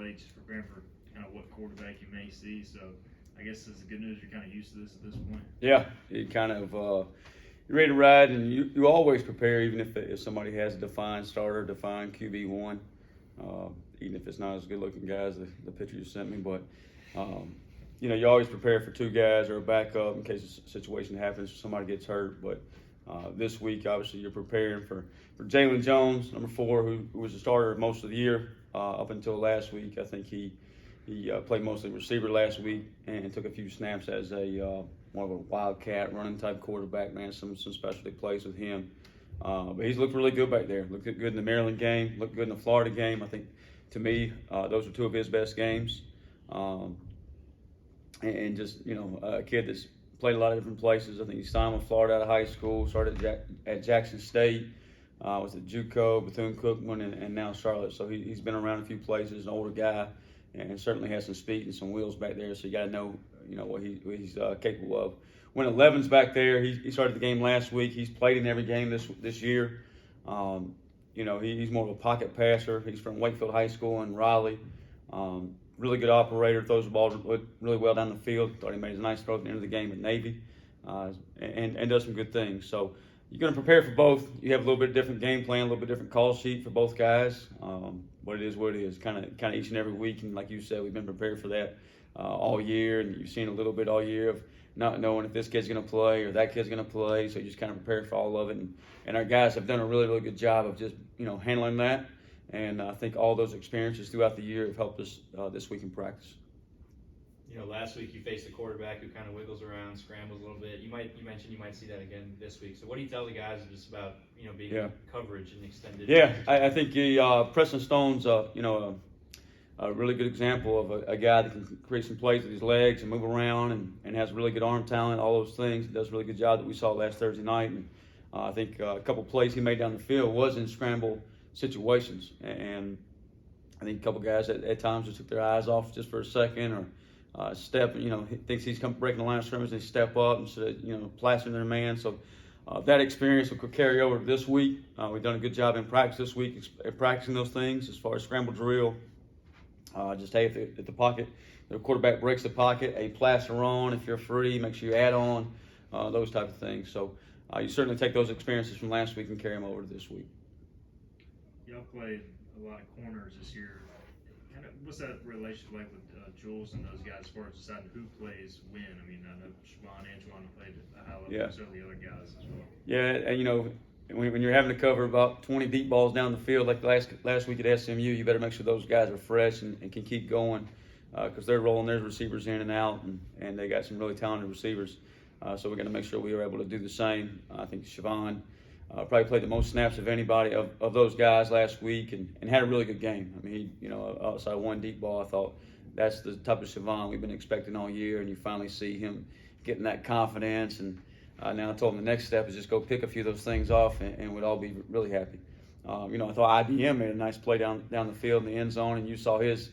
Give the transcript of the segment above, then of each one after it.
plate, just preparing for kind of what quarterback you may see. So I guess it's good news. You're kind of used to this at this point. Yeah, you kind of you're ready to ride, and you always prepare, even if somebody has a defined starter, defined QB1, even if it's not as good looking guys, the picture you sent me. But you always prepare for two guys or a backup in case a situation happens, somebody gets hurt. But this week, obviously, you're preparing for Jalen Jones, number 4, who was a starter most of the year up until last week. I think he played mostly receiver last week and took a few snaps as a more of a wildcat running type quarterback. Man, some specialty plays with him. But he's looked really good back there. Looked good in the Maryland game. Looked good in the Florida game. I think, to me, those are 2 of his best games. And just, a kid that's played a lot of different places. I think he signed with Florida out of high school, started at Jackson State, was at JUCO, Bethune-Cookman, and now Charlotte. So he's been around a few places, an older guy, and certainly has some speed and some wheels back there. So you got to know, what he's capable of. When 11's back there, he started the game last week. He's played in every game this year. He's more of a pocket passer. He's from Wakefield High School in Raleigh. Really good operator, throws the ball really well down the field. Thought he made a nice throw at the end of the game at Navy, and does some good things. So you're going to prepare for both. You have a little bit different game plan, a little bit different call sheet for both guys. But it is what it is, kind of each and every week. And like you said, we've been prepared for that all year, and you've seen a little bit all year of not knowing if this kid's going to play or that kid's going to play. So you just kind of prepare for all of it. And our guys have done a really, really good job of just handling that. And I think all those experiences throughout the year have helped us this week in practice. Last week you faced a quarterback who kind of wiggles around, scrambles a little bit. You mentioned you might see that again this week. So what do you tell the guys just about being in coverage and extended? Yeah, I think Preston Stone's a really good example of a guy that can create some plays with his legs and move around and has really good arm talent, all those things. He does a really good job that we saw last Thursday night. And I think a couple plays he made down the field was in scramble situations, and I think a couple guys at times just took their eyes off just for a second, or step. He thinks he's breaking the line of scrimmage, and they step up instead of plastering their man. So that experience will carry over this week. We've done a good job in practice this week, practicing those things as far as scramble drill. Just hey, if the pocket, the quarterback breaks the pocket, a plaster on. If you're free, make sure you add on those type of things. So you certainly take those experiences from last week and carry them over to this week. Y'all played a lot of corners this year. What's that relationship like with Jules and those guys as far as deciding who plays when? I mean, I know Siobhan and Antoine played at a high level, so the other guys as well. Yeah, and when you're having to cover about 20 deep balls down the field like last week at SMU, you better make sure those guys are fresh and can keep going because they're rolling their receivers in and out, and they got some really talented receivers. So we're going to make sure we are able to do the same. I think Siobhan probably played the most snaps of anybody of those guys last week and had a really good game. I mean, outside one deep ball, I thought that's the type of Siobhan we've been expecting all year, and you finally see him getting that confidence. And now I told him the next step is just go pick a few of those things off, and we'd all be really happy. I thought IBM made a nice play down the field in the end zone, and you saw his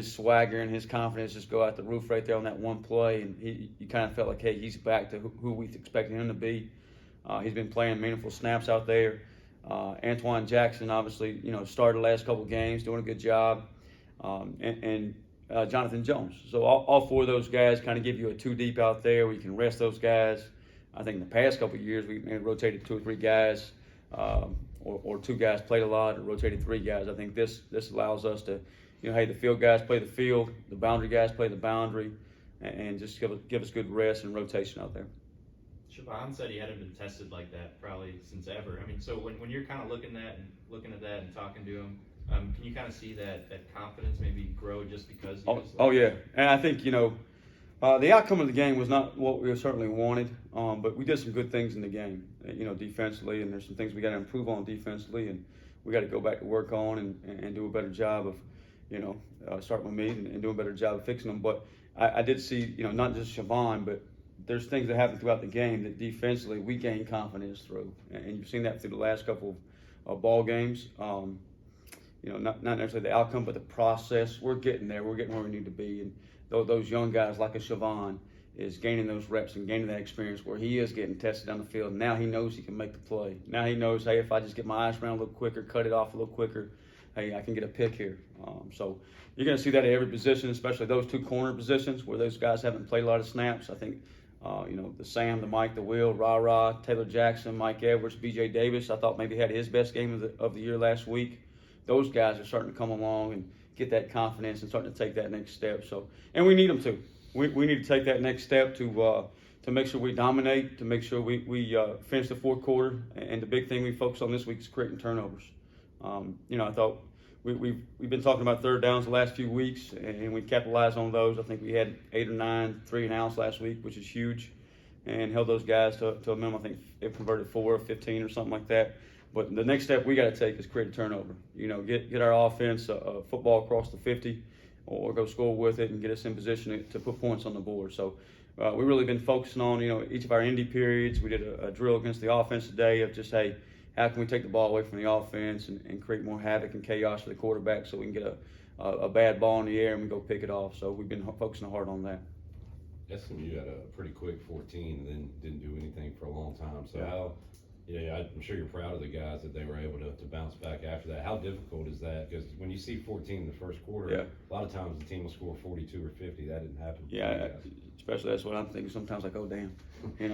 swagger and his confidence just go out the roof right there on that one play, and you kind of felt like, hey, he's back to who we expected him to be. He's been playing meaningful snaps out there. Antoine Jackson, obviously, started the last couple games, doing a good job. And Jonathan Jones. So all 4 of those guys kind of give you a 2 deep out there where you can rest those guys. I think in the past couple of years, we rotated 2 or 3 guys, or 2 guys played a lot, or rotated 3 guys. I think this allows us to, hey, the field guys play the field, the boundary guys play the boundary, and just give us good rest and rotation out there. Siobhan said he hadn't been tested like that probably since ever. I mean, so when you're kind of looking at that and talking to him, can you kind of see that confidence maybe grow just because? Yeah, and I think the outcome of the game was not what we certainly wanted, but we did some good things in the game, defensively, and there's some things we got to improve on defensively, and we got to go back to work on and do a better job of starting with me and do a better job of fixing them. But I did see not just Siobhan, but there's things that happen throughout the game that defensively we gain confidence through, and you've seen that through the last couple of ball games. Not necessarily the outcome, but the process. We're getting there. We're getting where we need to be, and those young guys like a Siobhan is gaining those reps and gaining that experience where he is getting tested down the field. Now he knows he can make the play. Now he knows, hey, if I just get my eyes around a little quicker, cut it off a little quicker, hey, I can get a pick here. So you're going to see that at every position, especially those two corner positions where those guys haven't played a lot of snaps. I think, the Sam, the Mike, the Will, Ra, Taylor Jackson, Mike Edwards, B.J. Davis, I thought maybe had his best game of the year last week. Those guys are starting to come along and get that confidence and starting to take that next step. So, and we need them to. We need to take that next step to make sure we dominate, to make sure we finish the fourth quarter. And the big thing we focus on this week is creating turnovers. I thought we've been talking about third downs the last few weeks, and we capitalized on those. I think we had 8 or 9 3-and-outs last week, which is huge, and held those guys to a minimum. I think it converted 4 or 15 or something like that. But the next step we got to take is create a turnover. Get our offense a football across the 50, or go score with it and get us in position to put points on the board. So we've really been focusing on each of our indie periods. We did a drill against the offense today of just, hey, how can we take the ball away from the offense and create more havoc and chaos for the quarterback so we can get a bad ball in the air and we go pick it off. So we've been focusing hard on that. SMU had a pretty quick 14 and then didn't do anything for a long time. So Yeah. how, I'm sure you're proud of the guys that they were able to bounce back after that. How difficult is that? Because when you see 14 in the first quarter, Yeah. a lot of times the team will score 42 or 50. That didn't happen. For you Yeah, guys. especially that's what I'm thinking. Sometimes like, oh, damn.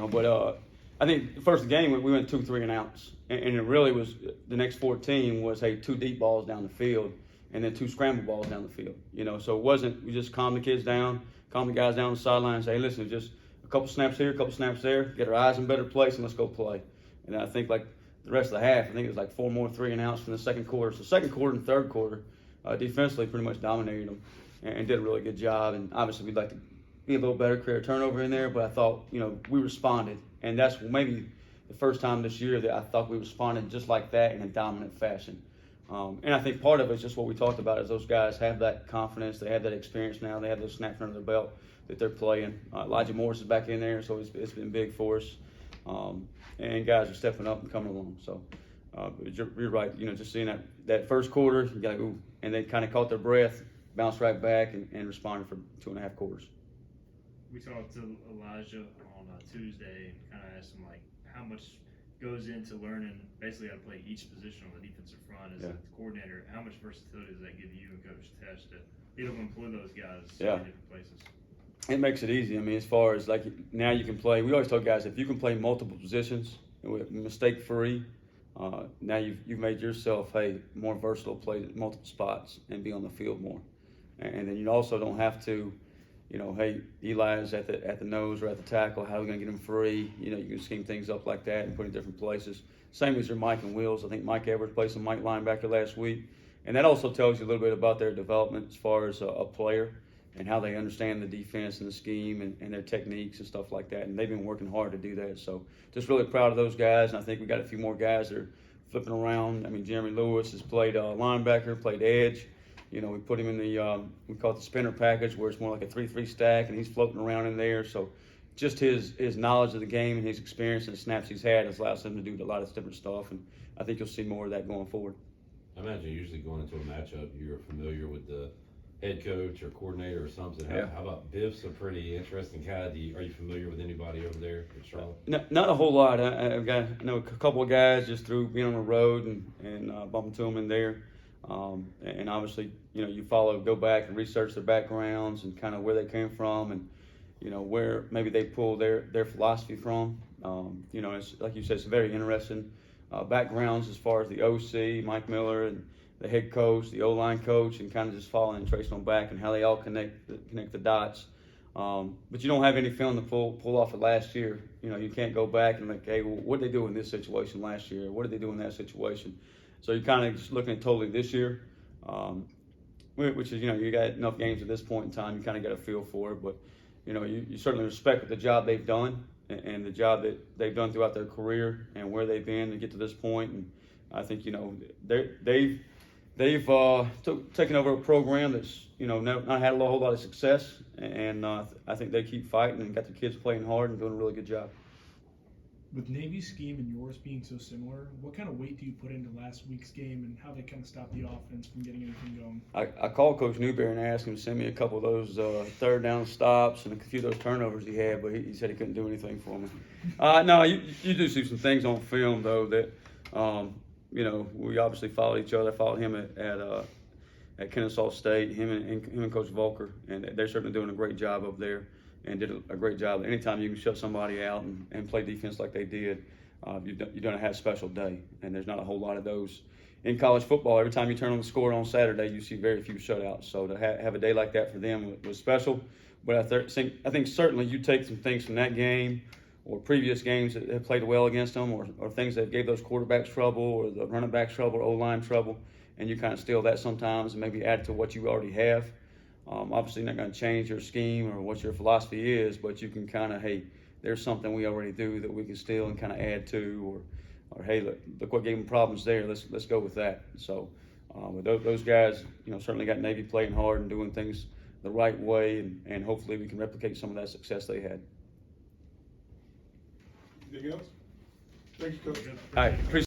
But I think the first game we went 2 3-and-outs. And it really was the next 14 was, hey, 2 deep balls down the field and then 2 scramble balls down the field. So it wasn't, we just calm the kids down, calm the guys down on the sideline and say, hey, listen, just a couple snaps here, a couple snaps there, get our eyes in better place and let's go play. And I think like the rest of the half, I think it was like 4 more 3-and-outs from the second quarter. So second quarter and third quarter, defensively pretty much dominated them and did a really good job. And obviously we'd like to be a little better, create a turnover in there, but I thought, we responded. And that's maybe the first time this year that I thought we responded just like that in a dominant fashion. And I think part of it is just what we talked about is those guys have that confidence, they have that experience now, they have those snaps under their belt that they're playing. Elijah Morris is back in there, so it's been big for us. And guys are stepping up and coming along. So you're right, just seeing that first quarter, you got ooh, and they kind of caught their breath, bounced right back, and responded for 2.5 quarters. We talked to Elijah on Tuesday, kind of asked him how much goes into learning basically how to play each position on the defensive front as a coordinator. How much versatility does that give you and Coach Tesh to be able to employ those guys in different places? It makes it easy. I mean, as far as now you can play. We always tell guys if you can play multiple positions, mistake free. Now you've made yourself more versatile, play multiple spots and be on the field more. And then you also don't have to. Eli's at the nose or at the tackle. How are we going to get him free? You can scheme things up like that and put in different places. Same as your Mike and Wills. I think Mike Edwards played some Mike linebacker last week. And that also tells you a little bit about their development as far as a player and how they understand the defense and the scheme and their techniques and stuff like that. And they've been working hard to do that. So just really proud of those guys. And I think we got a few more guys that are flipping around. I mean, Jeremy Lewis has played linebacker, played edge. We put him in we call it the spinner package, where it's more like a 3-3 stack, and he's floating around in there. So just his knowledge of the game and his experience and the snaps he's had has allowed him to do a lot of different stuff, and I think you'll see more of that going forward. I imagine usually going into a matchup, you're familiar with the head coach or coordinator or something. How about Biff's a pretty interesting guy? Are you familiar with anybody over there in Charlotte? Not a whole lot. I know a couple of guys just through being on the road and bumping into them in there. And obviously, you go back and research their backgrounds and kind of where they came from and, where maybe they pull their philosophy from. It's, like you said, it's very interesting backgrounds as far as the OC, Mike Miller, and the head coach, the O-line coach, and kind of just following and tracing them back and how they all connect the dots. But you don't have any film to pull off of last year. You can't go back and hey, well, what did they do in this situation last year? What did they do in that situation? So you're kind of just looking at totally this year, which is, you got enough games at this point in time, you kind of get a feel for it. But, you certainly respect the job they've done and the job that they've done throughout their career and where they've been to get to this point. And I think, they've taken over a program that's, not had a whole lot of success. And I think they keep fighting and got the kids playing hard and doing a really good job. With Navy's scheme and yours being so similar, what kind of weight do you put into last week's game and how they kind of stopped the offense from getting anything going? I called Coach Newberry and asked him to send me a couple of those third down stops and a few of those turnovers he had, but he said he couldn't do anything for me. No, you do see some things on film, though, that you know, we obviously followed each other. I followed him at Kennesaw State, him and Coach Volker, and they're certainly doing a great job up there, and did a great job. Anytime you can shut somebody out and play defense like they did, you're going to have a special day, and there's not a whole lot of those in college football. Every time you turn on the score on Saturday, you see very few shutouts. So to have a day like that for them was special. But I think certainly you take some things from that game or previous games that have played well against them, or things that gave those quarterbacks trouble or the running backs trouble or O-line trouble, and you kind of steal that sometimes and maybe add to what you already have. Obviously not going to change your scheme or what your philosophy is, but you can kind of, hey, there's something we already do that we can steal and kind of add to, or hey, look what gave them problems there. Let's go with that. So with those guys, you know, certainly got Navy playing hard and doing things the right way, and hopefully we can replicate some of that success they had. Anything else? Thank you, Coach. All right, appreciate